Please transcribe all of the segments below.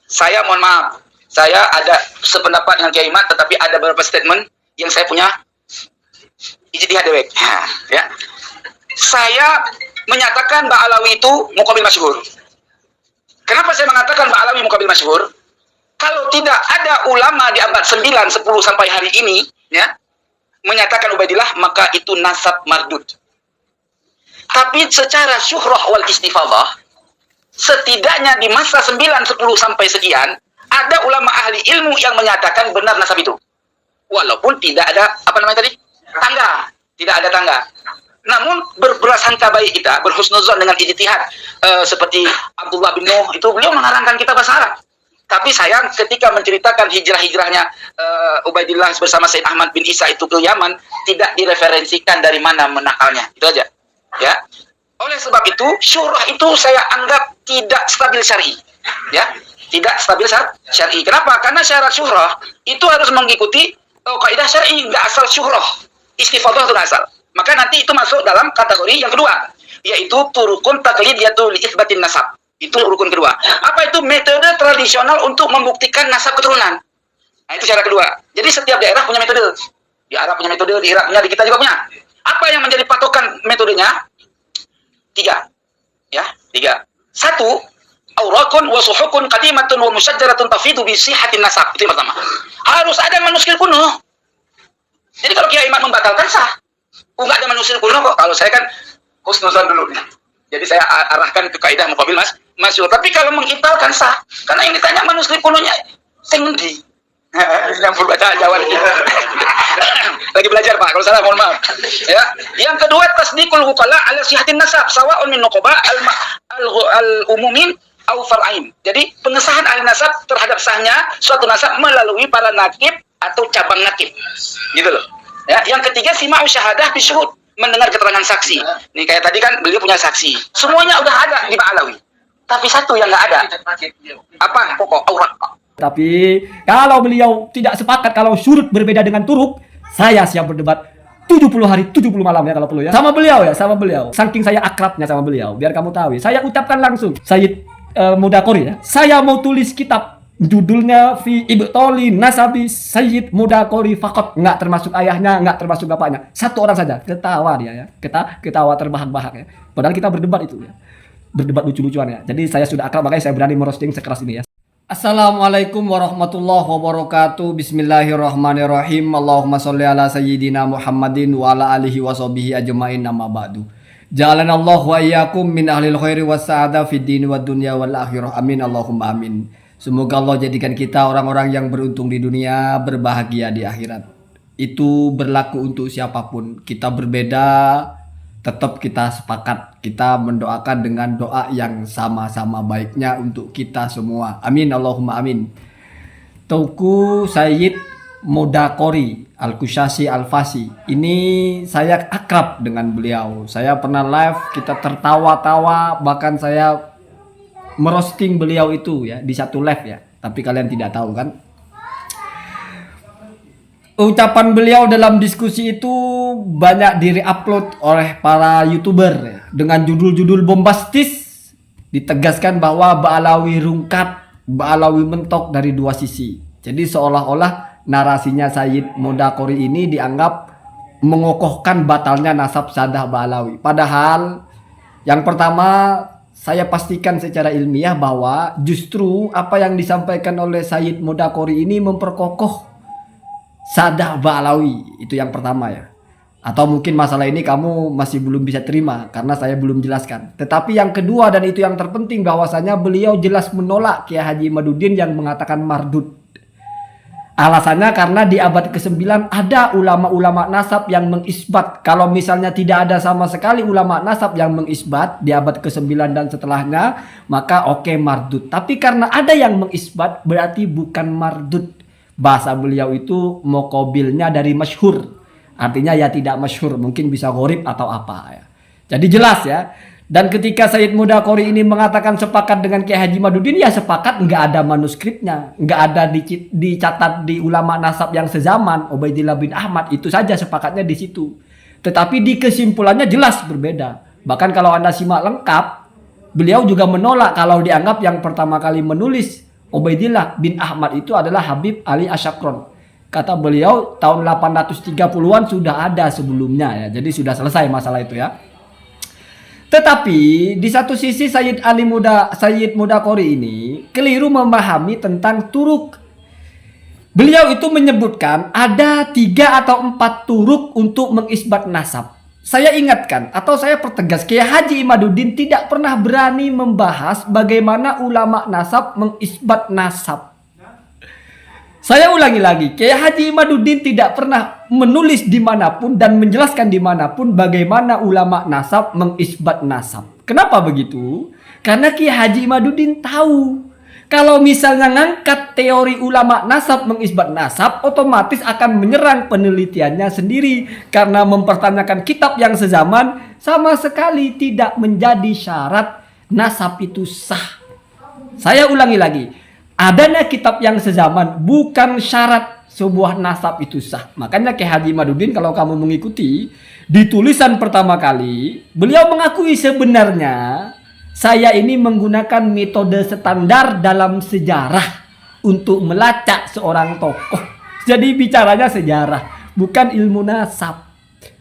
Saya mohon maaf, saya ada sependapat dengan Kiai Mat, tetapi ada beberapa statement yang saya punya ijtihad dewek. Ya. Saya menyatakan Mbak Alawi itu muqabil masyhur. Kenapa saya mengatakan Mbak Alawi muqabil masyhur? Kalau tidak ada ulama di abad 9, 10 sampai hari ini, ya, menyatakan Ubaidillah, maka itu nasab mardud. Tapi secara syuhrah wal istifadah, setidaknya di masa 9, 10 sampai sekian, ada ulama ahli ilmu yang menyatakan benar nasab itu. Walaupun tidak ada, apa namanya tadi? Tangga. Tidak ada tangga. Namun berprasangka baik kita, berhusnuzon dengan ijtihad. Seperti Abdullah bin Nuh, itu beliau mengarangkan kitab bahasa Arab. Tapi sayang ketika menceritakan hijrah-hijrahnya Ubaidillah bersama Said Ahmad bin Isa itu ke Yaman, tidak direferensikan dari mana menakalnya. Itu aja. Ya. Oleh sebab itu, syurah itu saya anggap tidak stabil syar'i. Ya. Tidak stabil syar'i. Kenapa? Karena syarat syurah itu harus mengikuti kaidah syar'i, nggak asal syurah. Istifadah itu nggak asal. Maka nanti itu masuk dalam kategori yang kedua, yaitu turukun taqlidiyatu li itsbatin nasab. Itu rukun kedua. Apa itu? Metode tradisional untuk membuktikan nasab keturunan. Nah, itu cara kedua. Jadi setiap daerah punya metode. Di Arab punya metode, di Irak punya, di kita juga punya. Apa yang menjadi patokan metodenya? 3. Ya, 3. 1, aurakun wa suhukun qadimatun wa musyajjaratun tafidu bi sihhatin nasab. Itu yang pertama. Harus ada manuskrip kuno. Jadi kalau Kiai Iman membatalkan sah. Enggak ada manuskrip kuno kok. Kalau saya kan husnuzon dulu. Jadi saya arahkan ke kaidah muqabil masyhur. Tapi kalau mengitalkan sah. Karena yang ditanya manuskrip kunonya sing endi? Nyampur baca Jawa lagi. Lagi belajar Pak, kalau salah mohon maaf. Ya. Yang kedua, tasdiqul wuqala ala sihatin nasab sawa'un min nuqaba al-umumin au far'ain. Jadi pengesahan ahli nasab terhadap sahnya suatu nasab melalui para nakib atau cabang nakib. Gitu loh. Ya, yang ketiga sima'u syahadah bi syuhud, mendengar keterangan saksi. Nih kayak tadi kan beliau punya saksi. Semuanya udah ada di Mbak Alawi. Tapi satu yang nggak ada. Apa? Pokok aurat. Tapi kalau beliau tidak sepakat kalau syurut berbeda dengan turuk, saya siap berdebat 70 hari 70 malam ya kalau perlu ya. Sama beliau ya, sama beliau. Saking saya akrabnya sama beliau, biar kamu tahu ya. Saya ucapkan langsung, Sayyid Mudakori ya. Saya mau tulis kitab judulnya fi ibtoli nasabi Sayyid Mudakori fakot, nggak termasuk ayahnya, nggak termasuk bapaknya. Satu orang saja, ketawa dia ya. Ketawa terbahak-bahak ya. Padahal kita berdebat itu ya. Berdebat lucu-lucuan ya. Jadi saya sudah akrab, makanya saya berani merosting sekeras ini ya. Assalamualaikum warahmatullahi wabarakatuh. Bismillahirrahmanirrahim. Allahumma sholli ala sayyidina Muhammadin wa ala alihi wa sahbihi ajma'in, amma ba'du. Ja'alanallahu wa iyyakum min ahlil khairi was sa'adah fid dini wad dunya wal akhirah. Amin Allahumma amin. Semoga Allah jadikan kita orang-orang yang beruntung di dunia, berbahagia di akhirat. Itu berlaku untuk siapapun. Kita berbeda, tetap kita sepakat, kita mendoakan dengan doa yang sama-sama baiknya untuk kita semua. Amin Allahumma amin. Tauku Sayyid Mudakori Al-Kushasi Al-Fasi, ini saya akrab dengan beliau. Saya pernah live, kita tertawa-tawa, bahkan saya merosting beliau itu ya di satu live ya. Tapi kalian tidak tahu kan? Ucapan beliau dalam diskusi itu banyak di-upload oleh para YouTuber ya, dengan judul-judul bombastis. Ditegaskan bahwa Ba'alawi rungkat, Ba'alawi mentok dari dua sisi. Jadi seolah-olah narasinya Sayyid Mudakori ini dianggap mengokohkan batalnya nasab sadah Ba'alawi. Padahal yang pertama saya pastikan secara ilmiah bahwa justru apa yang disampaikan oleh Sayyid Mudakori ini memperkokoh sadah Ba'alawi. Itu yang pertama ya. Atau mungkin masalah ini kamu masih belum bisa terima karena saya belum jelaskan. Tetapi yang kedua dan itu yang terpenting, bahwasanya beliau jelas menolak Kiai Haji Imaduddin yang mengatakan mardud. Alasannya karena di abad ke-9 ada ulama-ulama nasab yang mengisbat. Kalau misalnya tidak ada sama sekali ulama nasab yang mengisbat di abad ke-9 dan setelahnya, maka oke, mardud. Tapi karena ada yang mengisbat berarti bukan mardud. Bahasa beliau itu mokobilnya dari masyhur, artinya ya tidak masyhur, mungkin bisa gharib atau apa ya. Jadi jelas ya. Dan ketika Sayyid Mudakori ini mengatakan sepakat dengan Kiai Haji Imaduddin, ya sepakat, nggak ada manuskripnya, nggak ada dicatat di ulama nasab yang sezaman Ubaidillah bin Ahmad, itu saja sepakatnya di situ. Tetapi di kesimpulannya jelas berbeda. Bahkan kalau Anda simak lengkap, beliau juga menolak kalau dianggap yang pertama kali menulis Ubaidillah bin Ahmad itu adalah Habib Ali Asyakron. Kata beliau tahun 830-an sudah ada sebelumnya ya. Jadi sudah selesai masalah itu ya. Tetapi di satu sisi Sayyid Mudakori ini keliru memahami tentang turuk. Beliau itu menyebutkan ada 3 atau 4 turuk untuk mengisbat nasab. Saya ingatkan atau saya pertegas, Kiai Haji Imaduddin tidak pernah berani membahas bagaimana ulama nasab mengisbat nasab. Saya ulangi lagi, Kiai Haji Imaduddin tidak pernah menulis dimanapun dan menjelaskan dimanapun bagaimana ulama nasab mengisbat nasab. Kenapa begitu? Karena Kiai Haji Imaduddin tahu kalau misalnya ngangkat teori ulama nasab mengisbat nasab, otomatis akan menyerang penelitiannya sendiri. Karena mempertanyakan kitab yang sezaman sama sekali tidak menjadi syarat nasab itu sah. Saya ulangi lagi. Adanya kitab yang sezaman bukan syarat sebuah nasab itu sah. Makanya Kiai Haji Imaduddin kalau kamu mengikuti di tulisan pertama kali, beliau mengakui sebenarnya saya ini menggunakan metode standar dalam sejarah untuk melacak seorang tokoh. Jadi bicaranya sejarah, bukan ilmu nasab.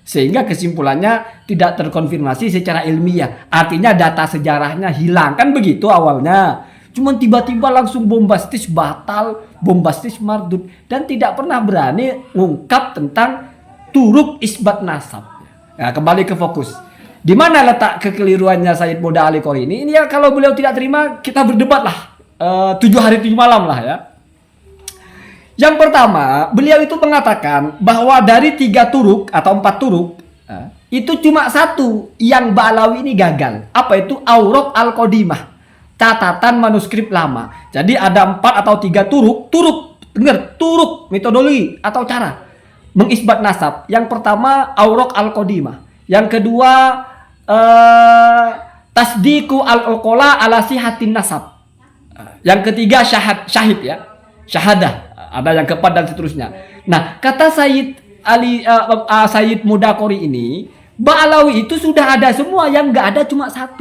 Sehingga kesimpulannya tidak terkonfirmasi secara ilmiah. Artinya data sejarahnya hilang. Kan begitu awalnya. Cuman tiba-tiba langsung bombastis batal, bombastis mardud, dan tidak pernah berani mengungkap tentang turuk isbat nasab. Nah, kembali ke fokus. Di mana letak kekeliruannya Sayyid Mudakori ini? Ini ya kalau beliau tidak terima kita berdebat lah. 7 hari 7 malam lah ya. Yang pertama, beliau itu mengatakan bahwa dari 3 turuk atau 4 turuk, itu cuma 1 yang Ba'alawi ini gagal. Apa itu? Aurok Al-Qadimah. Catatan manuskrip lama. Jadi ada 4 atau 3 turuk, dengar, turuk metodologi atau cara mengisbat nasab. Yang pertama Aurok Al-Qadimah. Yang kedua Tasdiku Al-Uqala ala sihatin nasab. Yang ketiga syahid ya. Syahadah. Ada yang keempat dan seterusnya. Nah, kata Sayyid Mudakori ini, Ba'alawi itu sudah ada semua, yang enggak ada cuma 1.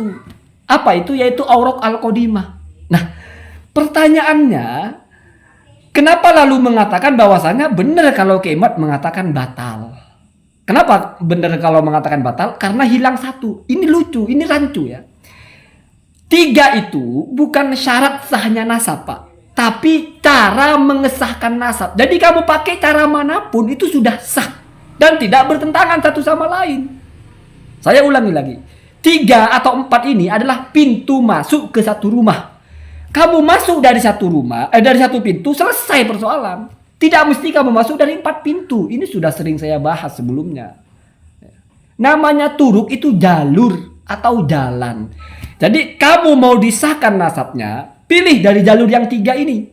Apa itu? Yaitu Aurok Al-Qadimah. Nah, pertanyaannya, kenapa lalu mengatakan bahwasanya benar kalau Kiai Mat mengatakan batal? Kenapa benar kalau mengatakan batal? Karena hilang 1. Ini lucu, ini rancu ya. 3 itu bukan syarat sahnya nasab, Pak. Tapi cara mengesahkan nasab. Jadi kamu pakai cara manapun itu sudah sah. Dan tidak bertentangan satu sama lain. Saya ulangi lagi. 3 atau 4 ini adalah pintu masuk ke satu rumah. Kamu masuk dari satu rumah, dari satu pintu, selesai persoalan. Tidak mesti kamu masuk dari 4 pintu. Ini sudah sering saya bahas sebelumnya. Namanya turuk itu jalur atau jalan. Jadi kamu mau disahkan nasabnya, pilih dari jalur yang 3 ini.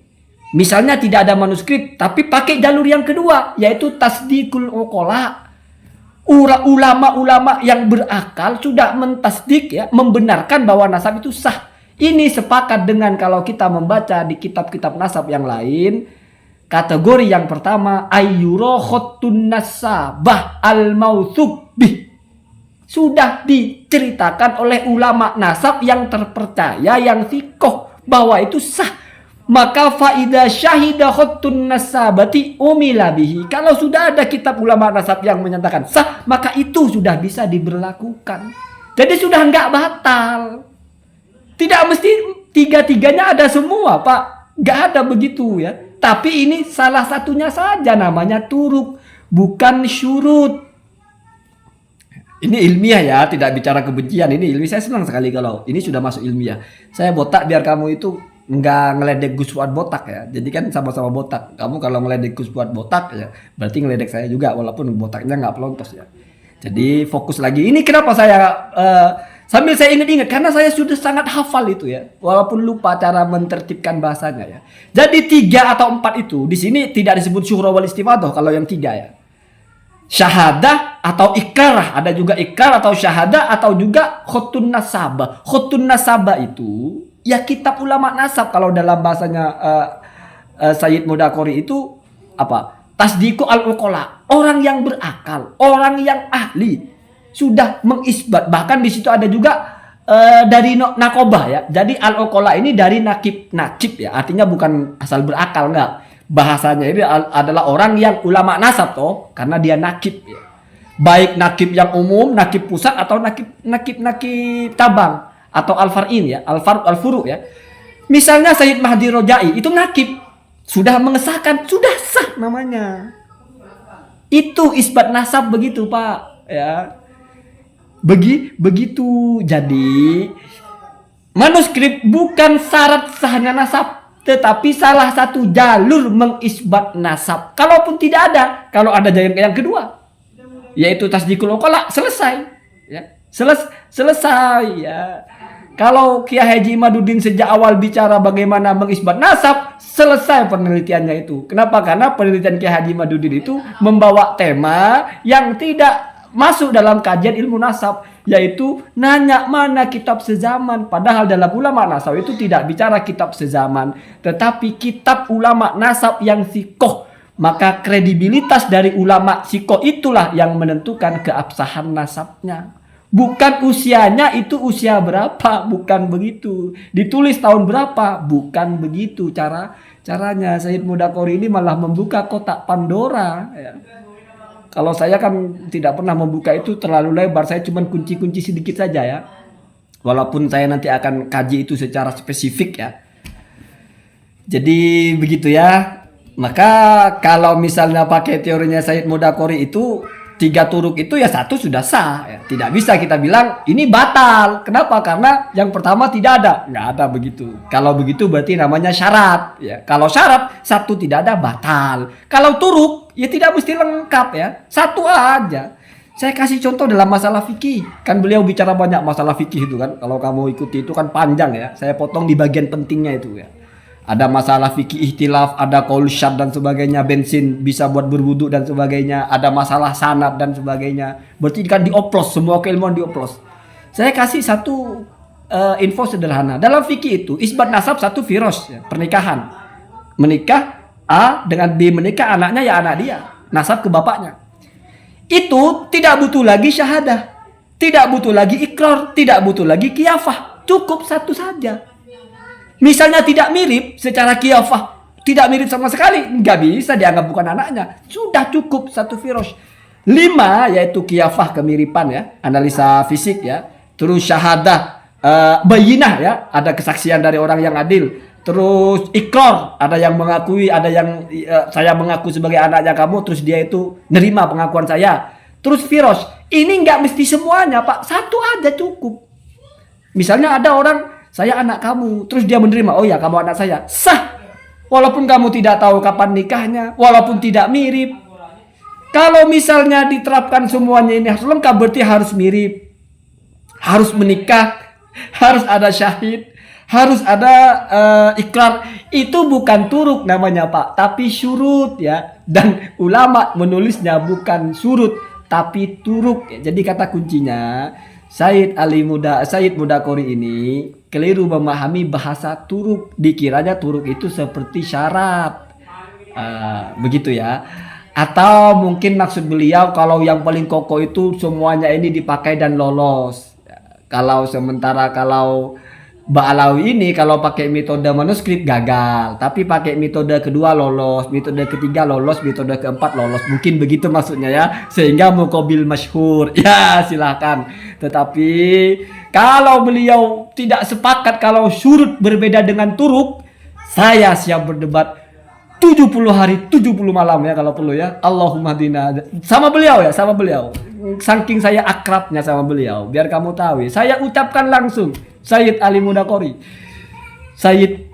Misalnya tidak ada manuskrip, tapi pakai jalur yang kedua, yaitu tasdikul uqala. Ulama-ulama yang berakal sudah mentasdik ya, membenarkan bahwa nasab itu sah. Ini sepakat dengan kalau kita membaca di kitab-kitab nasab yang lain. Kategori yang pertama ayyuro khotun nasabah al-mauthuk bih. Sudah diceritakan oleh ulama nasab yang terpercaya, yang thiqoh, bahwa itu sah. Maka faida syahida khotun nasabati umila bihi. Kalau sudah ada kitab ulama nasab yang menyatakan sah, maka itu sudah bisa diberlakukan. Jadi sudah enggak batal. Tidak mesti 3-3-nya ada semua, Pak. Enggak ada begitu ya. Tapi ini salah satunya saja, namanya turuk, bukan syurut. Ini ilmiah ya, tidak bicara kebencian. Ini ilmiah. Saya senang sekali kalau ini sudah masuk ilmiah. Saya botak biar kamu itu nggak ngeledek Gus Fuad botak ya. Jadi kan sama-sama botak. Kamu kalau ngeledek Gus Fuad botak ya, berarti ngeledek saya juga walaupun botaknya nggak pelontos ya. Jadi fokus lagi. Ini kenapa saya sambil saya ingat-ingat karena saya sudah sangat hafal itu ya. Walaupun lupa cara mentertibkan bahasanya ya. Jadi 3 atau 4 itu di sini tidak disebut syuhra wal istifadah kalau yang 3 ya. Syahadah atau ikrarah, ada juga ikrar atau syahadah atau juga khotun nasabah. Khotun nasabah itu ya kitab ulama nasab kalau dalam bahasanya Sayyid Mudakori itu apa? Tasdiku al-uqala, orang yang berakal, orang yang ahli sudah mengisbat. Bahkan di situ ada juga dari nakobah ya. Jadi al-uqala ini dari nakib ya. Artinya bukan asal berakal, enggak. Bahasanya ini adalah orang yang ulama nasab toh, karena dia nakib ya. Baik nakib yang umum, nakib pusat atau nakib tabang atau al-far'in ya, al-furu ya. Misalnya Sayyid Mahdi Rojai itu nakib, sudah mengesahkan, sudah sah namanya. Itu isbat nasab begitu, Pak, ya. Begitu. Jadi manuskrip bukan syarat sahnya nasab, tetapi salah satu jalur mengisbat nasab. Kalaupun tidak ada, kalau ada yang kedua, yaitu tasdikul uqala, selesai ya. Selesai ya. Kalau Kiai Haji Imaduddin sejak awal bicara bagaimana mengisbat nasab, selesai penelitiannya itu. Kenapa? Karena penelitian Kiai Haji Imaduddin itu membawa tema yang tidak masuk dalam kajian ilmu nasab, yaitu nanya mana kitab sezaman. Padahal dalam ulama nasab itu tidak bicara kitab sezaman, tetapi kitab ulama nasab yang sikoh. Maka kredibilitas dari ulama sikoh itulah yang menentukan keabsahan nasabnya. Bukan usianya itu usia berapa, bukan begitu. Ditulis tahun berapa, bukan begitu caranya. Sayyid Mudakori ini malah membuka kotak Pandora ya. Kalau saya kan tidak pernah membuka itu terlalu lebar, saya cuma kunci-kunci sedikit saja ya. Walaupun saya nanti akan kaji itu secara spesifik ya. Jadi begitu ya. Maka kalau misalnya pakai teorinya Sayyid Mudakori itu 3 turuk itu ya 1 sudah sah ya. Tidak bisa kita bilang ini batal. Kenapa? Karena yang pertama tidak ada. Nggak ada begitu. Kalau begitu berarti namanya syarat ya. Kalau syarat 1 tidak ada, batal. Kalau turuk ya tidak mesti lengkap ya. 1 aja. Saya kasih contoh dalam masalah fikih. Kan beliau bicara banyak masalah fikih itu kan. Kalau kamu ikuti itu kan panjang ya. Saya potong di bagian pentingnya itu ya. Ada masalah fikih ihtilaf, ada qaul syadz dan sebagainya, bensin bisa buat berwudu dan sebagainya, ada masalah sanad dan sebagainya. Berarti kan dioplos, semua keilmuan dioplos. Saya kasih satu info sederhana. Dalam fikih itu isbat nasab 1 firos ya, pernikahan. Menikah A dengan B, menikah anaknya ya anak dia, nasab ke bapaknya. Itu tidak butuh lagi syahadah, tidak butuh lagi ikrar, tidak butuh lagi qiyafah. Cukup 1 saja. Misalnya tidak mirip secara qiyafah, tidak mirip sama sekali, nggak bisa dianggap bukan anaknya. Sudah cukup 1 firos. 5 yaitu qiyafah, kemiripan ya, analisa fisik ya. Terus syahadah, bayinah ya, ada kesaksian dari orang yang adil. Terus ikrar, ada yang mengakui, ada yang saya mengaku sebagai anaknya kamu, terus dia itu nerima pengakuan saya. Terus firos, ini nggak mesti semuanya Pak, 1 aja cukup. Misalnya ada orang, saya anak kamu, terus dia menerima, oh ya kamu anak saya, sah. Walaupun kamu tidak tahu kapan nikahnya, walaupun tidak mirip. Kalau misalnya diterapkan semuanya ini harus lengkap, berarti harus mirip, harus menikah, harus ada syahid, harus ada ikrar. Itu bukan turuk namanya Pak, tapi syurut ya. Dan ulama menulisnya bukan surut, tapi turuk. Jadi kata kuncinya, Sayyid Mudakori ini keliru memahami bahasa turuk. Dikiranya turuk itu seperti syarat. Begitu ya. Atau mungkin maksud beliau kalau yang paling kokoh itu semuanya ini dipakai dan lolos. Kalau Ba'alawi ini kalau pakai metode manuskrip gagal, tapi pakai metode kedua lolos, metode ketiga lolos, metode keempat lolos. Mungkin begitu maksudnya ya, sehingga muqabil masyhur. Ya, silakan. Tetapi kalau beliau tidak sepakat kalau syurut berbeda dengan turuk, saya siap berdebat 70 hari 70 malam ya kalau perlu ya. Allahumma dina. Sama beliau ya, sama beliau. Saking saya akrabnya sama beliau, biar kamu tahu ya, saya ucapkan langsung, Sayyid Ali Mudakori, Sayyid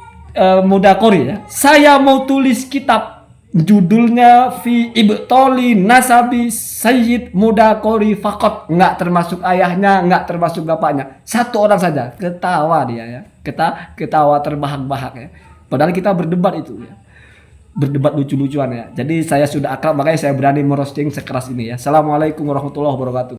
Mudakori ya, saya mau tulis kitab judulnya Fi Ibtoli Nasabi Sayyid Mudakori Fakot, nggak termasuk ayahnya, nggak termasuk bapaknya, 1 orang saja. Ketawa dia ya, ketawa terbahak-bahak ya, padahal kita berdebat itu ya, berdebat lucu-lucuan ya. Jadi saya sudah akrab, makanya saya berani merosting sekeras ini ya. Assalamualaikum warahmatullahi wabarakatuh.